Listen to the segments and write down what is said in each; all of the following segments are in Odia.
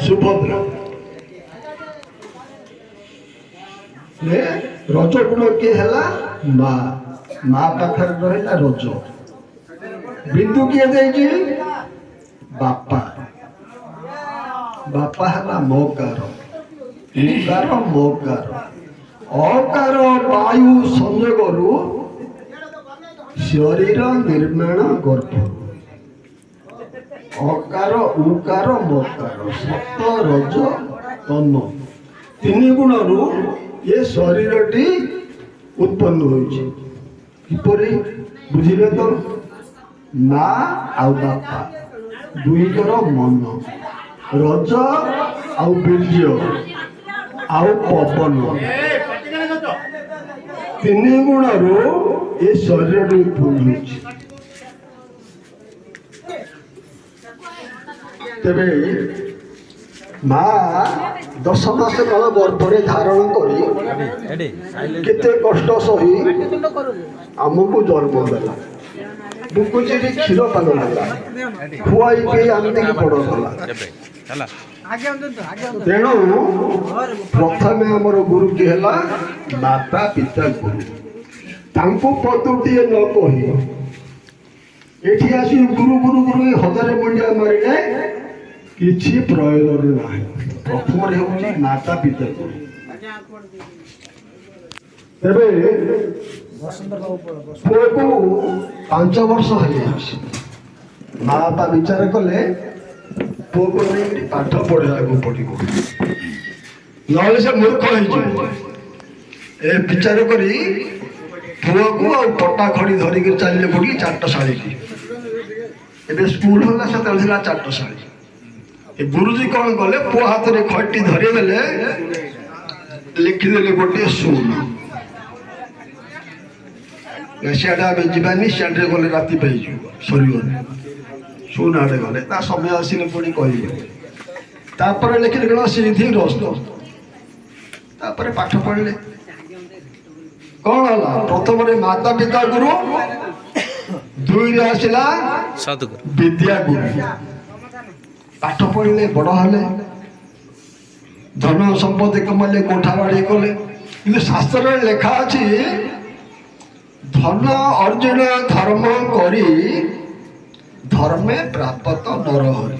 ସୁଭଦ୍ରା ରଜ ଗୁଣ କିଏ ହେଲା ମା ମା ପାଖରେ ରହିଲା ରଜ ବିନ୍ଦୁ କିଏ ଦେଇଛି ବାପା ବାପା ହେଲା ମକାର ମକାର ଅକାର ବାୟୁ ସଂଯୋଗରୁ ଶରୀର ନିର୍ମାଣ ଗର୍ଭ ଅକାର ଉକାର ମକାର ସତ ରଜ ତନ ତିନି ଗୁଣରୁ ଏ ଶରୀରଟି ଉତ୍ପନ୍ନ ହୋଇଛି କିପରି ବୁଝିଲେ ତ ମା ଆଉ ବାପା ଦୁଇଙ୍କର ମନ ରଜ ଆଉ ବୀର୍ଯ୍ୟ ଆଉ ପବନ ତିନି ଗୁଣରୁ ଏ ଶରୀରଟି ଉତ୍ପନ୍ନ ହୋଇଛି ତେବେ ମା 10 ମାସ କାଳ ଗର୍ଭରେ ଧାରଣ କରି କେତେ କଷ୍ଟ ସହି ଆମକୁ ଜନ୍ମ ଦେଲା ବୁକୁଚିରି କ୍ଷୀର ପାନ ଦେଲା ଖୁଆଇ ପିଇ ଆମକୁ ବଡ଼ କଲା ତେଣୁ ପ୍ରଥମେ ଆମର ଗୁରୁ କି ହେଲା ମାତା ପିତା ଗୁରୁ ତାଙ୍କୁ ପଦୁଟିଏ ନ କହି ଏଠି ଆସି ଗୁରୁ ଗୁରୁ ଗୁରୁ ହଜାରେ ମୁଣ୍ଡିଆ ମାରିଲେ କିଛି ପ୍ରୟୋଜନ ନାହିଁ ପ୍ରଥମରେ ହେଉଛି ମାତା ପିତା ଗୁରୁ ତେବେ ପୁଅକୁ 5 ବର୍ଷ ହେଇଯାଇଛି ମା ବାପା ବିଚାର କଲେ ପୁଅକୁ ନେଇ ପାଠ ପଢ଼ିବାକୁ ପଡ଼ିବ ନହେଲେ ସେ ମୂର୍ଖ ହେଇଯିବ ଏ ବିଚାର କରି ପୁଅକୁ ଆଉ ପଟା ଖଡ଼ି ଧରିକି ଚାଲିଲେ ପଡ଼ିକି ଚାଟଶାଳୀକି ଏବେ ସ୍କୁଲ ହେଲା ସେତେବେଳେ ଥିଲା ଚାଟଶାଳୀ ଏ ଗୁରୁଜୀ କ'ଣ କଲେ ପୁଅ ହାତରେ ଖଡ଼ି ଧରିଦେଲେ ଲେଖିଦେଲେ ଗୋଟିଏ ଶୂନ ସିଆଡ଼େ ଆମେ ଯିବାନି ସିଆଡ଼େ ଗଲେ ରାତି ପାଇଯିବ ସରିବନି ଶୂନ ଆଡ଼େ ଗଲେ ତା ସମୟ ଆସିଲେ ପୁଣି କହିବେ ତାପରେ ଲେଖିଲେ କ'ଣ ସିଧି ରସ୍ତ ତାପରେ ପାଠ ପଢ଼ିଲେ କ'ଣ ହେଲା ପ୍ରଥମରେ ମାତା ପିତା ଗୁରୁ ଦୁଇରେ ଆସିଲା ବିଦ୍ୟା ଗୁରୁ ପାଠ ପଢ଼ିଲେ ବଡ଼ ହେଲେ ଧନ ସମ୍ପତ୍ତି କମାଇଲେ କୋଠା ବାଡ଼ି କଲେ କିନ୍ତୁ ଶାସ୍ତ୍ରରେ ଲେଖା ଅଛି ଧନ ଅର୍ଜୁନ ଧର୍ମ କରି ଧର୍ମେ ପ୍ରାପତ ନରହରି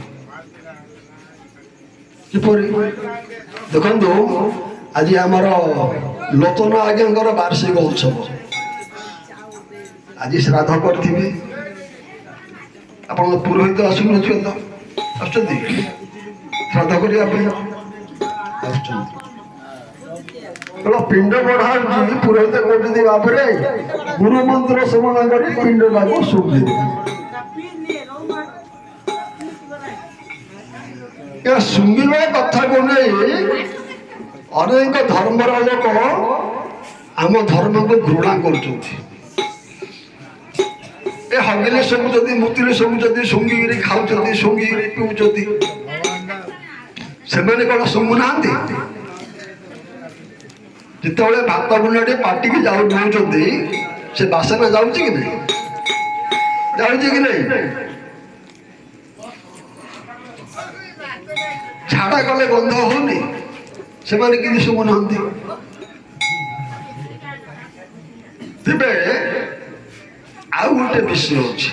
କିପରି ଦେଖନ୍ତୁ ଆଜି ଆମର ଲୋଚନ ଆଜ୍ଞାଙ୍କର ବାର୍ଷିକ ଉତ୍ସବ ଆଜି ଶ୍ରାଦ୍ଧ କରିଥିବେ ଆପଣଙ୍କ ପୁରୋହିତ ଆସୁନଥିବେ ତ ଆସୁଛନ୍ତି ଶ୍ରାଦ୍ଧ କରିବା ପାଇଁ ଆସୁଛନ୍ତି ପିଣ୍ଡ ବଢ଼ା ହେଉଛି ପୁରୋହିତ କହୁଛନ୍ତି ଭାବରେ ଗୁରୁ ମନ୍ତ୍ର ଶ୍ରବଣ କରି ପିଣ୍ଡଟାକୁ ଶୁଭିବେ ଶୁଙ୍ଗିବା କଥାକୁ ନେଇ ଅନେକ ଧର୍ମର ଲୋକ ଆମ ଧର୍ମକୁ ଘୃଣା କରୁଛନ୍ତି ଏ ହଗିଲେ ଶୁଙ୍ଗୁଛନ୍ତି ମୁତିଲେ ଶୁଙ୍ଗୁଛନ୍ତି ଶୁଙ୍ଗିକିରି ଖାଉଛନ୍ତି ଶୁଙ୍ଗିକିରି ପିଉଛନ୍ତି ସେମାନେ କ'ଣ ଶୁଙ୍ଗୁନାହାନ୍ତି ଯେତେବେଳେ ଭାତ ଗୁଣ୍ଡଟେ ପାଟିକି ନେଉଛନ୍ତି ସେ ବାସନା ଯାଉଛି କି ନାହିଁ ଯାଉଛି କି ନାହିଁ ଝାଡ଼ା କଲେ ଗନ୍ଧ ହଉନି ସେମାନେ କିଛି ଶୁଣୁନାହାନ୍ତି ତେବେ ଆଉ ଗୋଟେ ବିଷୟ ଅଛି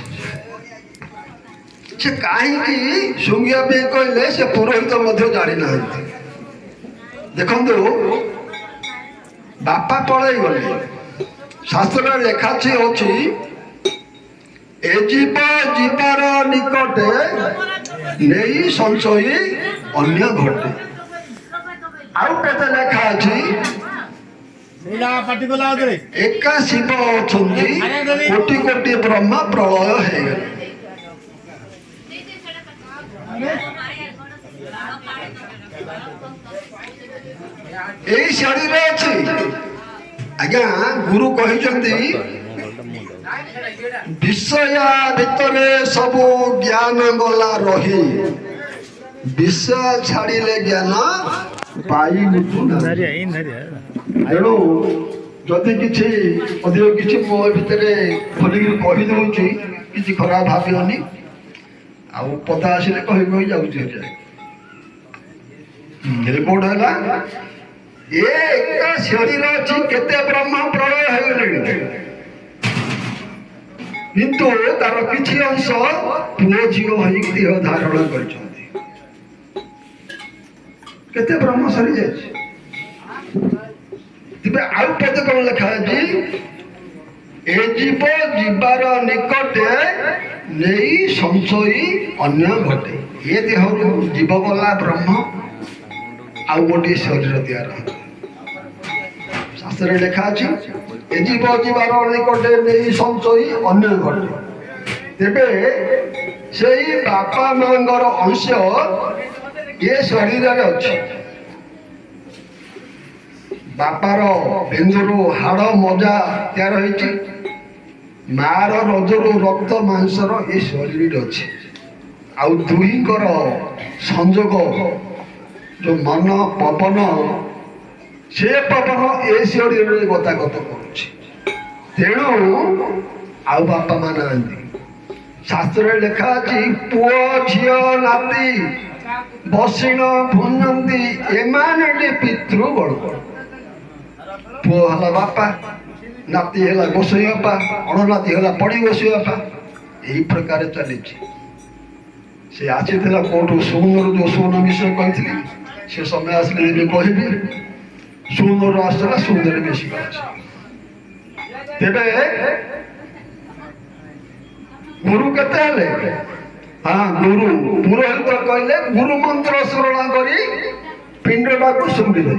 ସେ କାହିଁକି ଶୁଙ୍ଗିବା ପାଇଁ କହିଲେ ସେ ପୁରୋହିତ ମଧ୍ୟ ଜାଣିନାହାନ୍ତି ଦେଖନ୍ତୁ ବାପା ପଳେଇ ଗଲେ ଶାସ୍ତ୍ରରେ ଲେଖା ଅଛି ଏ ଜୀବ ଜୀବର ନିକଟେ ନେଇ ସଂଶୟୀ ଅନ୍ୟ ଘଟେ ଆଉ କେତେ ଲେଖା ଅଛି ଏକା ଶିବ ଅଛନ୍ତି କୋଟି କୋଟି ବ୍ରହ୍ମା ପ୍ରଳୟ ହେଇଗଲେ এই শরীরে ଅଛି ଆଜ୍ଞା ଗୁରୁ କହିଛନ୍ତି ବିଷୟ ଭିତରେ ସବୁ ଜ୍ଞାନ ଗଲା ରହି ବିଷୟ ଛାଡ଼ିଲେ ଜ୍ଞାନ ପାଇବୁ ତେଣୁ ଯଦି କିଛି ଅଧିକ କିଛି ମୋ ଭିତରେ ଖୋଲିକି କହିଦେଉଛି କିଛି ଖରାପ ଭାବିବନି ଆଉ ପଦା ଆସିଲେ କହି କହି ଯାଉଛି ରିପୋର୍ଟ ହେଲା ଏ ଏକା ଶରୀର ଅଛି କେତେ ବ୍ରହ୍ମ ପ୍ରଳୟ ହେଇଗଲେଣି କିନ୍ତୁ ତାର କିଛି ଅଂଶ ପୁଅ ଝିଅ ହୋଇ ଦେହ ଧାରଣ କରିଛନ୍ତି। କେତେ ବ୍ରହ୍ମ ସରିଯାଇଛି। ତେବେ ଆଉ କେତେ କଣ ଲେଖା ଅଛି ଏ ଜୀବ ଯିବାର ନିକଟେ ନେଇ ସଞ୍ଚୟୀ ଅନ୍ୟ ଘଟେ। ଏ ଦେହରୁ ଜୀବ ଗଲା ବ୍ରହ୍ମ ଆଉ ଗୋଟିଏ ଶରୀର ତିଆର ହେଲା। ଶାସ୍ତ୍ରରେ ଲେଖା ଅଛି ଏ ଜୀବ ଯିବାର ନିକଟେ ନେଇ ସଞ୍ଚୟୀ ଅନ୍ୟ ଘଟେ। ତେବେ ସେଇ ବାପା ମାଙ୍କର ଅଂଶ ଏ ଶରୀରରେ ଅଛି। ବାପାର ବେନ୍ଦରୁ ହାଡ଼ ମଜା ତିଆର ହେଇଛି। ମାର ରଜରୁ ରକ୍ତ ମାଂସର ଏ ଶରୀରରେ ଅଛି। ଆଉ ଦୁହିଁଙ୍କର ସଂଯୋଗ ଯୋଉ ମନ ପବନ ସେ ପବନ ଏ ଶରୀରରେ ଗତାଗତ କରୁଛି। ତେଣୁ ଆଉ ବାପା ମା ନାହାନ୍ତି। ଶାସ୍ତ୍ରରେ ଲେଖା ଅଛି ପୁଅ ଝିଅ ନାତି ବସିଣ ଭୁଞ୍ଜନ୍ତି ଏମାନେ ପିତୃଗଣ। ପୁଅ ହେଲା ବାପା, ନାତି ହେଲା ଗୋସେଇ ବାପା, ଅଣନାତି ହେଲା ପଡ଼ି ଗୋସେଇ ବାପା। ଏହି ପ୍ରକାର ଚାଲିଛି। ସେ ଆସିଥିଲା କୋଉଠୁ ସୁନ୍ଦର ଯୋଉ ସୁନ ବିଷୟ କହିଥିଲି ସେ ସମୟ ଆସିଲେ ଏବେ କହିବି। ସୁନ୍ଦର ଆସିଥିଲା ସୁନ୍ଦର ବେଶୀ ଅଛି। ତେବେ ଗୁରୁ କେତେ ହେଲେ? ହଁ ଗୁରୁ ପୁରୋହିତ କହିଲେ ଗୁରୁ ମନ୍ତ୍ର ସ୍ମରଣ କରି ପିଣ୍ଡଟାକୁ ଶୁଙ୍ଘିଲେ।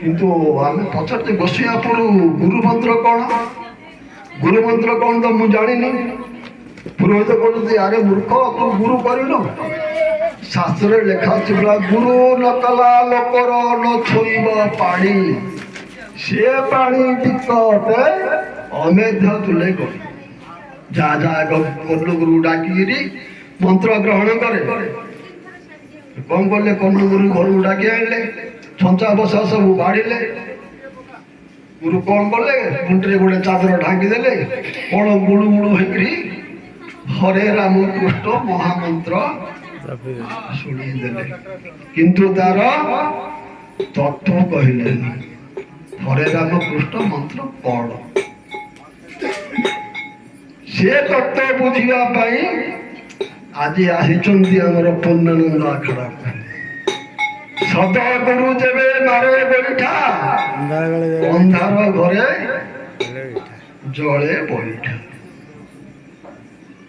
କିନ୍ତୁ ଆମେ ପଚାରୁଛେ ଗୋସିଆପୁର ଗୁରୁ ମନ୍ତ୍ର କଣ? ଗୁରୁ ମନ୍ତ୍ର କଣ ତ ମୁଁ ଜାଣିନି। ପୁରୋହିତ କହୁଛନ୍ତି ଆରେ ମୂର୍ଖ ତୁ ଗୁରୁ କରିନ। ଶାସ୍ତ୍ରରେ ଲେଖା ଅଛି ପୁରା ଗୁରୁ ନ କଲା ଲୋକର ନ ଛୁଇଁବ ପାଣି ସେ ପାଣି ଟିକଟେ ଅମେଧ୍ୟ ତୁଲେ କରି। ଯାହା ଯାହା କର୍ଣ୍ଣ ଗୁରୁ ଡାକିକିରି ମନ୍ତ୍ର ଗ୍ରହଣ କରେ। କଣ କଲେ? କର୍ଣ୍ଣ ଗୁରୁ ଘରକୁ ଡାକି ଆଣିଲେ, ଛଞ୍ଚା ବସା ସବୁ ବାଢିଲେ। ଗୁରୁ କଣ କଲେ? ମୁଣ୍ଡରେ ଗୋଟେ ଚାଦର ଢାଙ୍କି ଦେଲେ। କଣ ଗୁଳୁ ଗୁଳୁ ହେଇକିରି ହରେ ରାମ କୃଷ୍ଣ ମହାମନ୍ତ୍ର ଶୁଣିଦେଲେ। କିନ୍ତୁ ତାର ତତ୍ଵ କହିଲେନି। ହରେ ରାମ କୃଷ୍ଣ ମନ୍ତ୍ର କଣ ସେ ତତ୍ଵ ବୁଝିବା ପାଇଁ ଆଜି ଆସିଛନ୍ତି ଆମର ପୂର୍ଣ୍ଣାନନ୍ଦ ଆଖଡ଼ାକୁ। ସଦଗୁରୁ ଯେବେ ମାରେ ବୈଠା ଅନ୍ଧାର ଘରେ ଜଳେ ବୈଠା।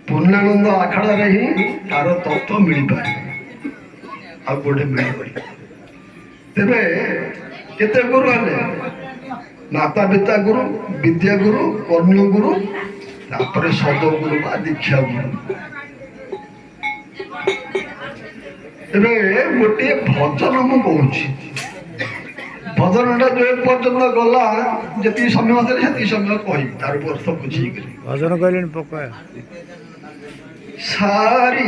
ପୂର୍ଣ୍ଣାନନ୍ଦ ଆଖଡ଼ାରେ ହିଁ ତାର ତତ୍ଵ ମିଳିପାରେ, ଆଉ ଗୋଟେ ମିଳିପାରେ। ତେବେ କେତେ ଗୁରୁ ହେଲେ? ମାତା ପିତା ଗୁରୁ, ବିଦ୍ୟା ଗୁରୁ, କର୍ଣ୍ଣ ଗୁରୁ, ତାପରେ ସଦଗୁରୁ ବା ଦୀକ୍ଷା ଗୁରୁ। ଏବେ ଗୋଟିଏ ଭଜନ ମୁଁ କହୁଛି। ଭଜନଟା ଯୋଉ ପର୍ଯ୍ୟନ୍ତ ଗଲା ଯେତିକି ସମୟ ଦେଲେ ସେତିକି ସମୟ କହିବି, ତାର ଅର୍ଥ ବୁଝିକିରି। ଭଜନ କହିଲେଣି ପକାୟ ସାରି